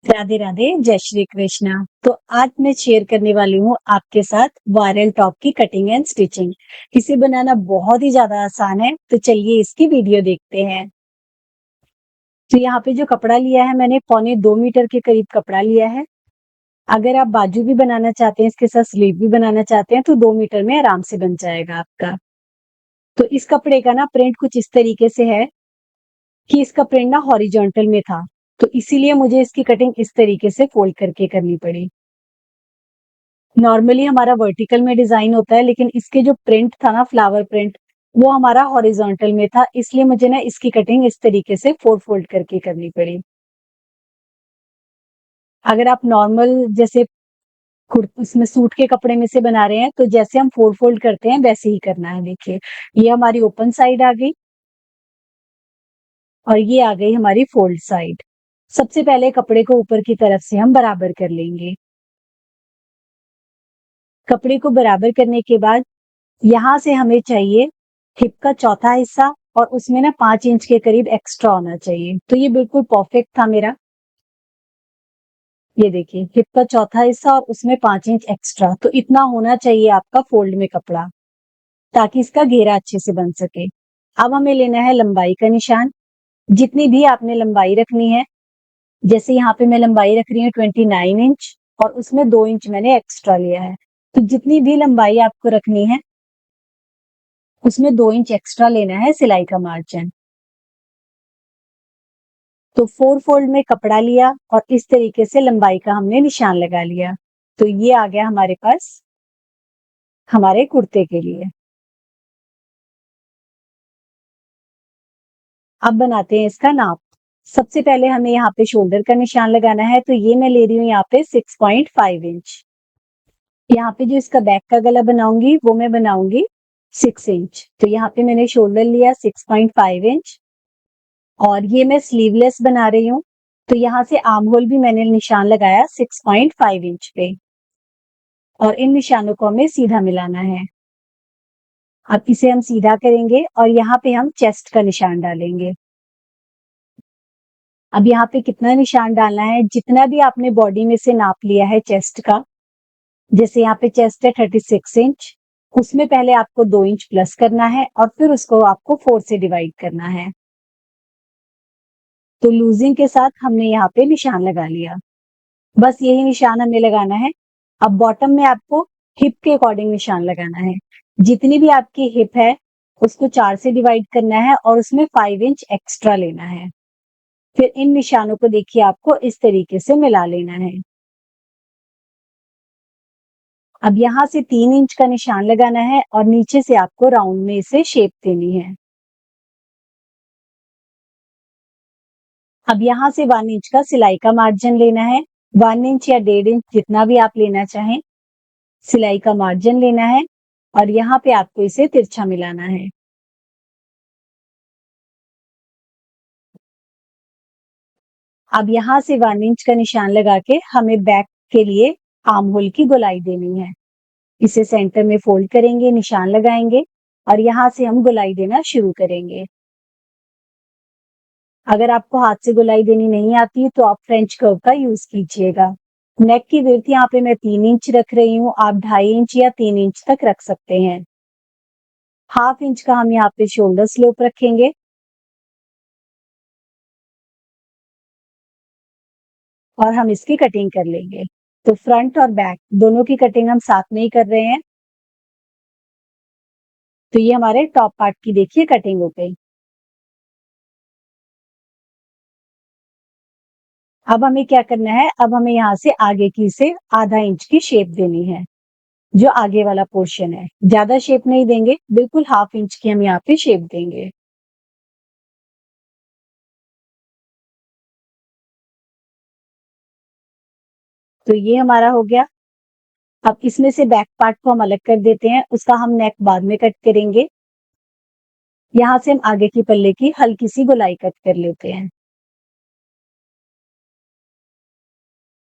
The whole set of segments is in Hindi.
राधे राधे, जय श्री कृष्णा। तो आज मैं शेयर करने वाली हूँ आपके साथ वायरल टॉप की कटिंग एंड स्टिचिंग। इसे बनाना बहुत ही ज्यादा आसान है, तो चलिए इसकी वीडियो देखते हैं। तो यहाँ पे जो कपड़ा लिया है मैंने 1.25 मीटर के करीब कपड़ा लिया है। अगर आप बाजू भी बनाना चाहते हैं, इसके साथ स्लीव भी बनाना चाहते हैं, तो 2 मीटर में आराम से बन जाएगा आपका। तो इस कपड़े का ना प्रिंट कुछ इस तरीके से है कि इसका प्रिंट ना हॉरिजॉन्टल में था, तो इसीलिए मुझे इसकी कटिंग इस तरीके से फोल्ड करके करनी पड़ी। नॉर्मली हमारा वर्टिकल में डिजाइन होता है, लेकिन इसके जो प्रिंट था ना, फ्लावर प्रिंट, वो हमारा हॉरिजॉन्टल में था, इसलिए मुझे ना इसकी कटिंग इस तरीके से 4 फोल्ड करके करनी पड़ी। अगर आप नॉर्मल जैसे इसमें सूट के कपड़े में से बना रहे हैं, तो जैसे हम 4 फोल्ड करते हैं वैसे ही करना है। देखिए, ये हमारी ओपन साइड आ गई और ये आ गई हमारी फोल्ड साइड। सबसे पहले कपड़े को ऊपर की तरफ से हम बराबर कर लेंगे। कपड़े को बराबर करने के बाद यहाँ से हमें चाहिए हिप का चौथा हिस्सा, और उसमें ना 5 इंच के करीब एक्स्ट्रा होना चाहिए। तो ये बिल्कुल परफेक्ट था मेरा। ये देखिए, हिप का चौथा हिस्सा और उसमें 5 इंच एक्स्ट्रा, तो इतना होना चाहिए आपका फोल्ड में कपड़ा, ताकि इसका घेरा अच्छे से बन सके। अब हमें लेना है लंबाई का निशान। जितनी भी आपने लंबाई रखनी है, जैसे यहाँ पे मैं लंबाई रख रही हूँ 29 इंच, और उसमें 2 इंच मैंने एक्स्ट्रा लिया है। तो जितनी भी लंबाई आपको रखनी है, उसमें 2 इंच एक्स्ट्रा लेना है सिलाई का मार्जिन। तो 4 फोल्ड में कपड़ा लिया और इस तरीके से लंबाई का हमने निशान लगा लिया। तो ये आ गया हमारे पास हमारे कुर्ते के लिए। अब बनाते हैं इसका नाप। सबसे पहले हमें यहाँ पे शोल्डर का निशान लगाना है, तो ये मैं ले रही हूँ यहाँ पे 6.5 इंच। यहाँ पे जो इसका बैक का गला बनाऊंगी वो मैं बनाऊंगी 6 इंच। तो यहाँ पे मैंने शोल्डर लिया 6.5 इंच, और ये मैं स्लीवलेस बना रही हूँ, तो यहाँ से आर्म होल भी मैंने निशान लगाया 6.5 इंच पे, और इन निशानों को हमें सीधा मिलाना है। अब इसे हम सीधा करेंगे और यहाँ पे हम चेस्ट का निशान डालेंगे। अब यहाँ पे कितना निशान डालना है, जितना भी आपने बॉडी में से नाप लिया है चेस्ट का, जैसे यहाँ पे चेस्ट है 36 इंच, उसमें पहले आपको 2 इंच प्लस करना है और फिर उसको आपको 4 से डिवाइड करना है। तो लूजिंग के साथ हमने यहाँ पे निशान लगा लिया। बस यही निशान हमें लगाना है। अब बॉटम में आपको हिप के अकॉर्डिंग निशान लगाना है। जितनी भी आपकी हिप है, उसको 4 से डिवाइड करना है और उसमें 5 इंच एक्स्ट्रा लेना है। फिर इन निशानों को देखिए आपको इस तरीके से मिला लेना है। अब यहाँ से 3 इंच का निशान लगाना है और नीचे से आपको राउंड में इसे शेप देनी है। अब यहाँ से 1 इंच का सिलाई का मार्जिन लेना है। 1 इंच या 1.5 इंच, जितना भी आप लेना चाहें, सिलाई का मार्जिन लेना है, और यहाँ पे आपको इसे तिरछा मिलाना है। अब यहाँ से 1 इंच का निशान लगा के हमें बैक के लिए आर्म होल की गोलाई देनी है। इसे सेंटर में फोल्ड करेंगे, निशान लगाएंगे, और यहाँ से हम गोलाई देना शुरू करेंगे। अगर आपको हाथ से गोलाई देनी नहीं आती, तो आप फ्रेंच कर्व का यूज कीजिएगा। नेक की विड्थ यहाँ पे मैं 3 इंच रख रही हूँ, आप 2.5 इंच या 3 इंच तक रख सकते हैं। 1/2 इंच का हम यहाँ पे शोल्डर स्लोप रखेंगे, और हम इसकी कटिंग कर लेंगे। तो फ्रंट और बैक दोनों की कटिंग हम साथ में ही कर रहे हैं। तो ये हमारे टॉप पार्ट की देखिए कटिंग हो गई। अब हमें क्या करना है, अब हमें यहाँ से आगे की से 1/2 इंच की शेप देनी है। जो आगे वाला पोर्शन है, ज्यादा शेप नहीं देंगे, बिल्कुल 1/2 इंच की हम यहाँ पे शेप देंगे। तो ये हमारा हो गया। अब इसमें से बैक पार्ट को हम अलग कर देते हैं, उसका हम नेक बाद में कट करेंगे। यहाँ से हम आगे की पल्ले की हल्की सी गोलाई कट कर लेते हैं।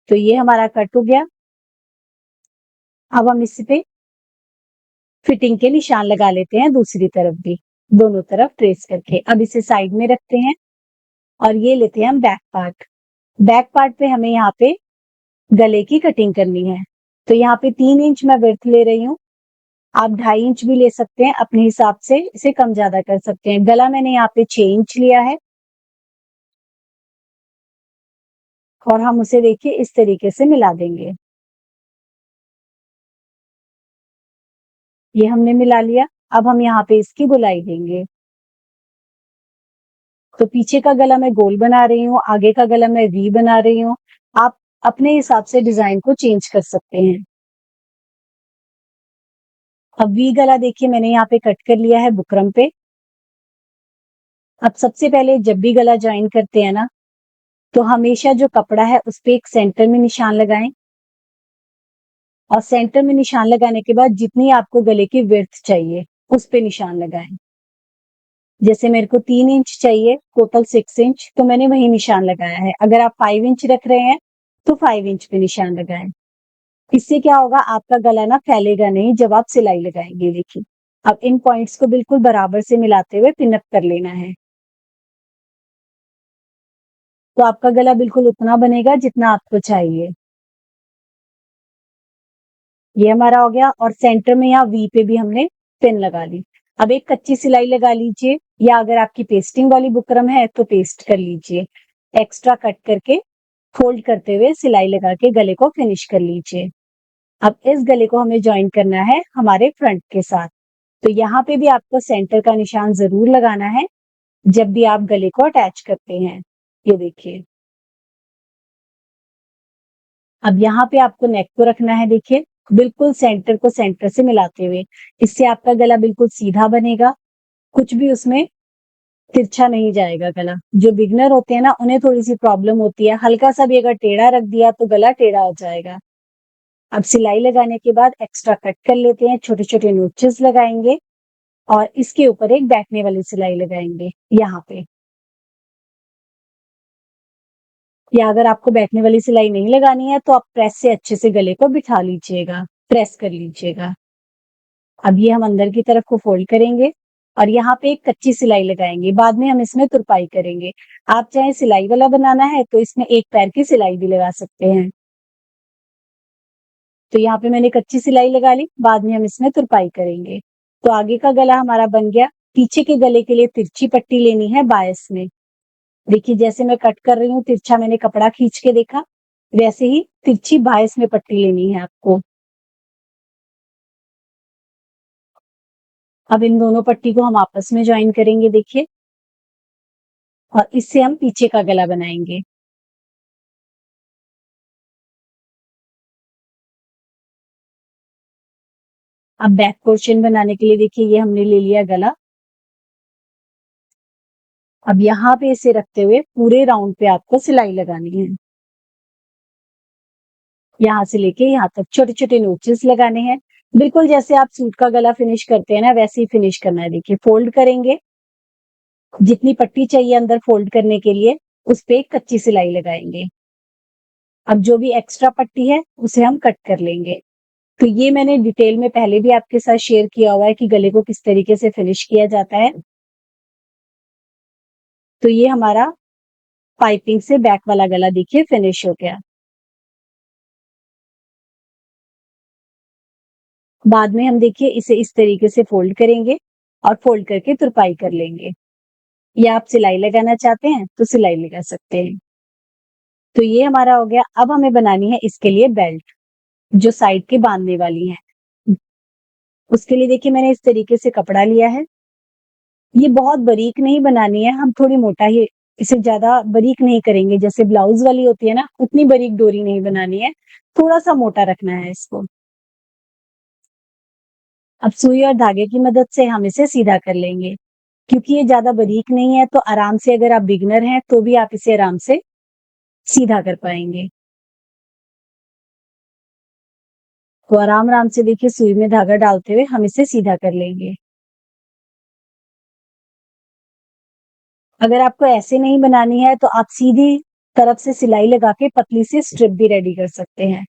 तो ये हमारा कट हो गया। अब हम इस पे फिटिंग के निशान लगा लेते हैं, दूसरी तरफ भी, दोनों तरफ ट्रेस करके। अब इसे साइड में रखते हैं और ये लेते हैं हम बैक पार्ट। बैक पार्ट पे हमें यहाँ पे गले की कटिंग करनी है। तो यहाँ पे 3 इंच मैं विड्थ ले रही हूँ। आप 2.5 इंच भी ले सकते हैं, अपने हिसाब से इसे कम ज्यादा कर सकते हैं। गला मैंने यहाँ पे 6 इंच लिया है और हम उसे देखिए इस तरीके से मिला देंगे। ये हमने मिला लिया। अब हम यहाँ पे इसकी गोलाई देंगे। तो पीछे का गला मैं गोल बना रही हूँ, आगे का गला मैं वी बना रही हूँ। आप अपने हिसाब से डिजाइन को चेंज कर सकते हैं। अब वी गला देखिए मैंने यहाँ पे कट कर लिया है बुकरम पे। अब सबसे पहले जब भी गला ज्वाइन करते हैं ना, तो हमेशा जो कपड़ा है उस पे एक सेंटर में निशान लगाएं और सेंटर में निशान लगाने के बाद जितनी आपको गले की विड्थ चाहिए उस पे निशान लगाएं। जैसे मेरे को 3 इंच चाहिए, टोटल 6 इंच, तो मैंने वही निशान लगाया है। अगर आप 5 इंच रख रहे हैं तो 5 इंच पे निशान लगाएं। इससे क्या होगा, आपका गला ना फैलेगा नहीं जब आप सिलाई लगाएंगे। देखिए अब इन पॉइंट्स को बिल्कुल बराबर से मिलाते हुए पिन अप कर लेना है। तो आपका गला बिल्कुल उतना बनेगा जितना आपको चाहिए। ये हमारा हो गया और सेंटर में यहाँ वी पे भी हमने पिन लगा ली। अब एक कच्ची सिलाई लगा लीजिए, या अगर आपकी पेस्टिंग वाली बुकरम है तो पेस्ट कर लीजिए। एक्स्ट्रा कट करके फोल्ड करते हुए सिलाई लगा के गले को फिनिश कर लीजिए। अब इस गले को हमें ज्वाइन करना है हमारे फ्रंट के साथ। तो यहाँ पे भी आपको सेंटर का निशान जरूर लगाना है जब भी आप गले को अटैच करते हैं। ये देखिए अब यहाँ पे आपको नेक को रखना है। देखिए बिल्कुल सेंटर को सेंटर से मिलाते हुए, इससे आपका गला बिल्कुल सीधा बनेगा, कुछ भी उसमें तिरछा नहीं जाएगा गला। जो बिगनर होते हैं ना, उन्हें थोड़ी सी प्रॉब्लम होती है, हल्का सा भी अगर टेढ़ा रख दिया तो गला टेढ़ा हो जाएगा। अब सिलाई लगाने के बाद एक्स्ट्रा कट कर लेते हैं, छोटे छोटे नोचेस लगाएंगे और इसके ऊपर एक बैठने वाली सिलाई लगाएंगे यहाँ पे। या अगर आपको बैठने वाली सिलाई नहीं लगानी है तो आप प्रेस से अच्छे से गले को बिठा लीजिएगा, प्रेस कर लीजिएगा। अब ये हम अंदर की तरफ को फोल्ड करेंगे और यहाँ पे एक कच्ची सिलाई लगाएंगे, बाद में हम इसमें तुरपाई करेंगे। आप चाहे सिलाई वाला बनाना है तो इसमें एक पैर की सिलाई भी लगा सकते हैं। तो यहाँ पे मैंने कच्ची सिलाई लगा ली, बाद में हम इसमें तुरपाई करेंगे। तो आगे का गला हमारा बन गया। पीछे के गले के लिए तिरछी पट्टी लेनी है बायस में। देखिए जैसे मैं कट कर रही हूँ तिरछा, मैंने कपड़ा खींच के देखा, वैसे ही तिरछी बायस में पट्टी लेनी है आपको। अब इन दोनों पट्टी को हम आपस में ज्वाइन करेंगे देखिए, और इससे हम पीछे का गला बनाएंगे। अब बैक पोर्शन बनाने के लिए देखिए ये हमने ले लिया गला। अब यहाँ पे इसे रखते हुए पूरे राउंड पे आपको सिलाई लगानी है। यहाँ से लेके यहाँ तक छोटे छोटे नोचेस लगाने हैं, बिल्कुल जैसे आप सूट का गला फिनिश करते हैं ना, वैसे ही फिनिश करना है। देखिए फोल्ड करेंगे, जितनी पट्टी चाहिए अंदर फोल्ड करने के लिए उस पे एक कच्ची सिलाई लगाएंगे। अब जो भी एक्स्ट्रा पट्टी है उसे हम कट कर लेंगे। तो ये मैंने डिटेल में पहले भी आपके साथ शेयर किया हुआ है कि गले को किस तरीके से फिनिश किया जाता है। तो ये हमारा पाइपिंग से बैक वाला गला देखिए फिनिश हो गया। बाद में हम देखिए इसे इस तरीके से फोल्ड करेंगे और फोल्ड करके तुरपाई कर लेंगे, या आप सिलाई लगाना चाहते हैं तो सिलाई लगा सकते हैं। तो ये हमारा हो गया। अब हमें बनानी है इसके लिए बेल्ट, जो साइड के बांधने वाली है। उसके लिए देखिए मैंने इस तरीके से कपड़ा लिया है। ये बहुत बारीक नहीं बनानी है, हम थोड़ी मोटा ही, इसे ज्यादा बारीक नहीं करेंगे, जैसे ब्लाउज वाली होती है ना उतनी बारीक डोरी नहीं बनानी है, थोड़ा सा मोटा रखना है इसको। अब सुई और धागे की मदद से हम इसे सीधा कर लेंगे। क्योंकि ये ज्यादा बारीक नहीं है तो आराम से, अगर आप बिगिनर हैं तो भी आप इसे आराम से सीधा कर पाएंगे। तो आराम आराम से देखिए सुई में धागा डालते हुए हम इसे सीधा कर लेंगे। अगर आपको ऐसे नहीं बनानी है तो आप सीधी तरफ से सिलाई लगा के पतली सी स्ट्रिप भी रेडी कर सकते हैं।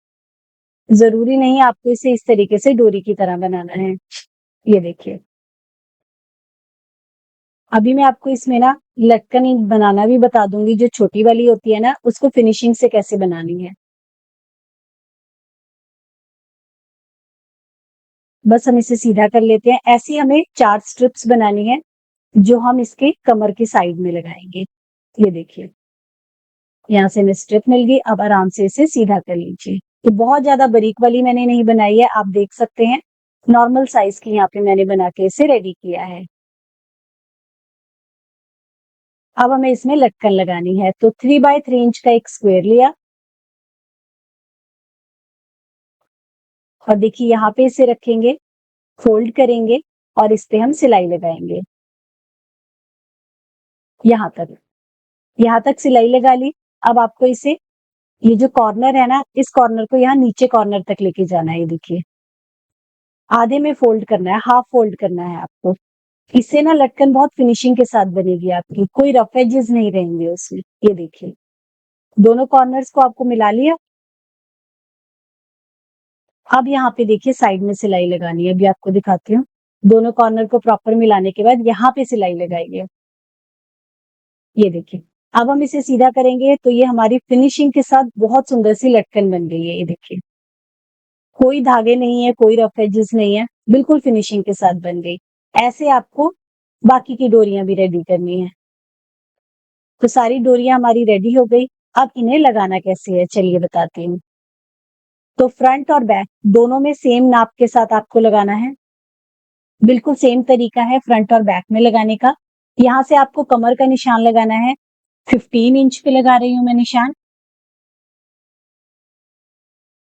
जरूरी नहीं आपको इसे इस तरीके से डोरी की तरह बनाना है। ये देखिए अभी मैं आपको इसमें ना लटकन बनाना भी बता दूंगी, जो छोटी वाली होती है ना, उसको फिनिशिंग से कैसे बनानी है। बस हम इसे सीधा कर लेते हैं। ऐसी हमें 4 स्ट्रिप्स बनानी है, जो हम इसके कमर की साइड में लगाएंगे। ये देखिए, यहाँ से हमें स्ट्रिप मिल गई। अब आराम से इसे सीधा कर लीजिए। तो बहुत ज्यादा बारीक वाली मैंने नहीं बनाई है, आप देख सकते हैं। नॉर्मल साइज की यहाँ पे मैंने बना के इसे रेडी किया है। अब हमें इसमें लटकन लगानी है, तो 3x3 इंच का एक स्क्वायर लिया और देखिए यहाँ पे इसे रखेंगे, फोल्ड करेंगे और इस पे हम सिलाई लगाएंगे। यहाँ तक, यहाँ तक सिलाई लगा ली। अब आपको इसे, ये जो कॉर्नर है ना, इस कॉर्नर को यहाँ नीचे कॉर्नर तक लेके जाना है। ये देखिए, आधे में फोल्ड करना है, हाफ फोल्ड करना है आपको। इससे ना लटकन बहुत फिनिशिंग के साथ बनेगी आपकी, कोई रफ एजेस नहीं रहेंगे उसमें। ये देखिए, दोनों कॉर्नर्स को आपको मिला लिया। अब यहाँ पे देखिए साइड में सिलाई लगानी है, अभी आपको दिखाती हूँ। दोनों कॉर्नर को प्रॉपर मिलाने के बाद यहाँ पे सिलाई लगाइए। ये देखिए, अब हम इसे सीधा करेंगे तो ये हमारी फिनिशिंग के साथ बहुत सुंदर सी लटकन बन गई है। ये देखिए, कोई धागे नहीं है, कोई रफ एजेस नहीं है, बिल्कुल फिनिशिंग के साथ बन गई। ऐसे आपको बाकी की डोरियां भी रेडी करनी है। तो सारी डोरियां हमारी रेडी हो गई। अब इन्हें लगाना कैसे है, चलिए बताती हूँ। तो फ्रंट और बैक दोनों में सेम नाप के साथ आपको लगाना है। बिल्कुल सेम तरीका है फ्रंट और बैक में लगाने का। यहाँ से आपको कमर का निशान लगाना है। 15 इंच पे लगा रही हूँ मैं निशान।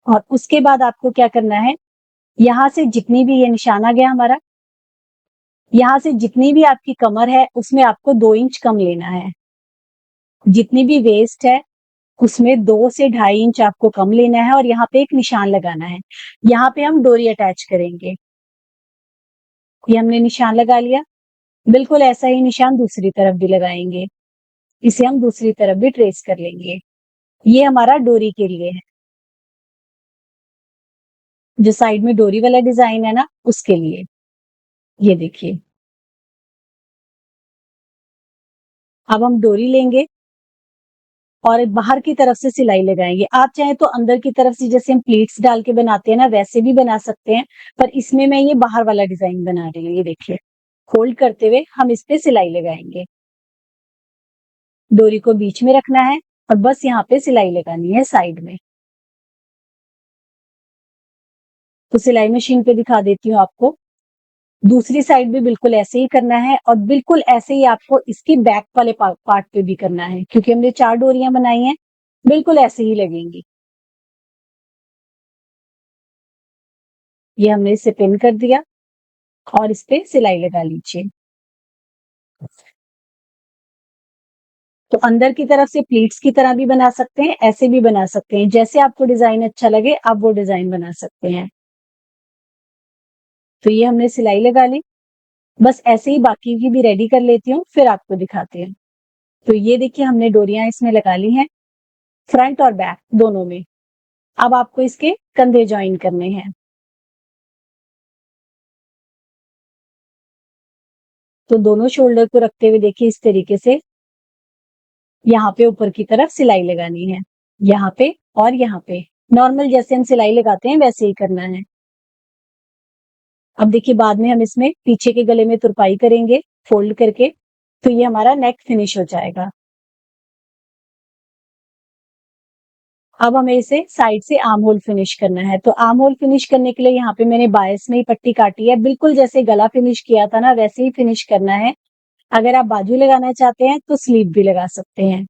और उसके बाद आपको क्या करना है, यहाँ से जितनी भी, ये निशान आ गया हमारा, यहाँ से जितनी भी आपकी कमर है उसमें आपको 2 इंच कम लेना है। जितनी भी वेस्ट है उसमें 2 से 2.5 इंच आपको कम लेना है और यहाँ पे एक निशान लगाना है। यहाँ पे हम डोरी अटैच करेंगे। ये हमने निशान लगा लिया। बिल्कुल ऐसा ही निशान दूसरी तरफ भी लगाएंगे। इसे हम दूसरी तरफ भी ट्रेस कर लेंगे। ये हमारा डोरी के लिए है, जो साइड में डोरी वाला डिजाइन है ना, उसके लिए। ये देखिए, अब हम डोरी लेंगे और बाहर की तरफ से सिलाई लगाएंगे। आप चाहे तो अंदर की तरफ से, जैसे हम प्लीट्स डाल के बनाते हैं ना, वैसे भी बना सकते हैं, पर इसमें मैं ये बाहर वाला डिजाइन बना रही हूँ। ये देखिए, होल्ड करते हुए हम इस पे सिलाई लगाएंगे। डोरी को बीच में रखना है और बस यहाँ पे सिलाई लगानी है साइड में। तो सिलाई मशीन पे दिखा देती हूँ आपको। दूसरी साइड भी बिल्कुल ऐसे ही करना है और बिल्कुल ऐसे ही आपको इसकी बैक वाले पार्ट पे भी करना है, क्योंकि हमने 4 डोरियां बनाई हैं, बिल्कुल ऐसे ही लगेंगी। ये हमने इसे पिन कर दिया और इस पे सिलाई लगा लीजिए। तो अंदर की तरफ से प्लीट्स की तरह भी बना सकते हैं, ऐसे भी बना सकते हैं, जैसे आपको डिजाइन अच्छा लगे आप वो डिजाइन बना सकते हैं। तो ये हमने सिलाई लगा ली। बस ऐसे ही बाकी की भी रेडी कर लेती हूँ, फिर आपको दिखाते हैं। तो ये देखिए, हमने डोरियां इसमें लगा ली हैं, फ्रंट और बैक दोनों में। अब आपको इसके कंधे ज्वाइन करने हैं। तो दोनों शोल्डर को रखते हुए देखिए, इस तरीके से यहाँ पे ऊपर की तरफ सिलाई लगानी है। यहाँ पे और यहाँ पे नॉर्मल जैसे हम सिलाई लगाते हैं वैसे ही करना है। अब देखिए, बाद में हम इसमें पीछे के गले में तुरपाई करेंगे फोल्ड करके, तो ये हमारा नेक फिनिश हो जाएगा। अब हमें इसे साइड से आर्म होल फिनिश करना है। तो आर्म होल फिनिश करने के लिए यहाँ पे मैंने बायस में ही पट्टी काटी है। बिल्कुल जैसे गला फिनिश किया था ना, वैसे ही फिनिश करना है। अगर आप बाजू लगाना चाहते हैं तो स्लीव भी लगा सकते हैं।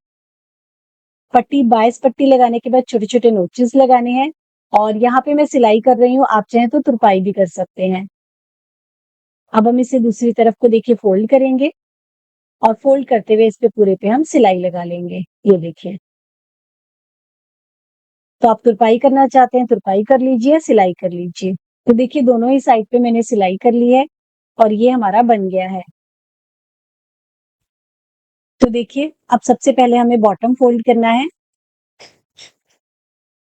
पट्टी, बायस पट्टी लगाने के बाद छोटे छोटे नोचेस लगाने हैं और यहाँ पे मैं सिलाई कर रही हूँ, आप चाहें तो तुरपाई भी कर सकते हैं। अब हम इसे दूसरी तरफ को देखिए फोल्ड करेंगे और फोल्ड करते हुए इस पे पूरे पे हम सिलाई लगा लेंगे। ये देखिए, तो आप तुरपाई करना चाहते हैं तुरपाई कर लीजिए, सिलाई कर लीजिए। तो देखिए, दोनों ही साइड पे मैंने सिलाई कर ली है और ये हमारा बन गया है। तो देखिए, अब सबसे पहले हमें बॉटम फोल्ड करना है।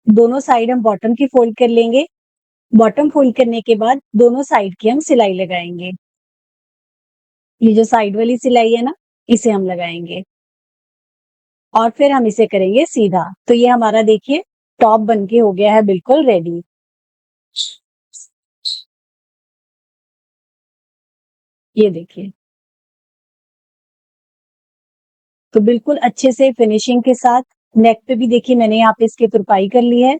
दोनों साइड हम बॉटम की फोल्ड कर लेंगे। बॉटम फोल्ड करने के बाद दोनों साइड की हम सिलाई लगाएंगे। ये जो साइड वाली सिलाई है ना, इसे हम लगाएँगे और फिर हम इसे करेंगे सीधा। तो ये हमारा देखिए टॉप बन के हो गया है बिल्कुल रेडी। ये देखिए। तो बिल्कुल अच्छे से फिनिशिंग के साथ नेक पे भी देखिए मैंने यहाँ पे इसकी तुरपाई कर ली है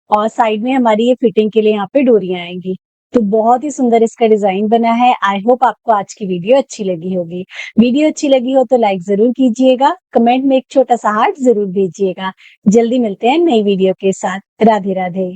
और साइड में हमारी ये फिटिंग के लिए यहाँ पे डोरियां आएंगी। तो बहुत ही सुंदर इसका डिजाइन बना है। आई होप आपको आज की वीडियो अच्छी लगी होगी। वीडियो अच्छी लगी हो तो लाइक जरूर कीजिएगा, कमेंट में एक छोटा सा हार्ट जरूर भेजिएगा। जल्दी मिलते हैं नई वीडियो के साथ। राधे राधे।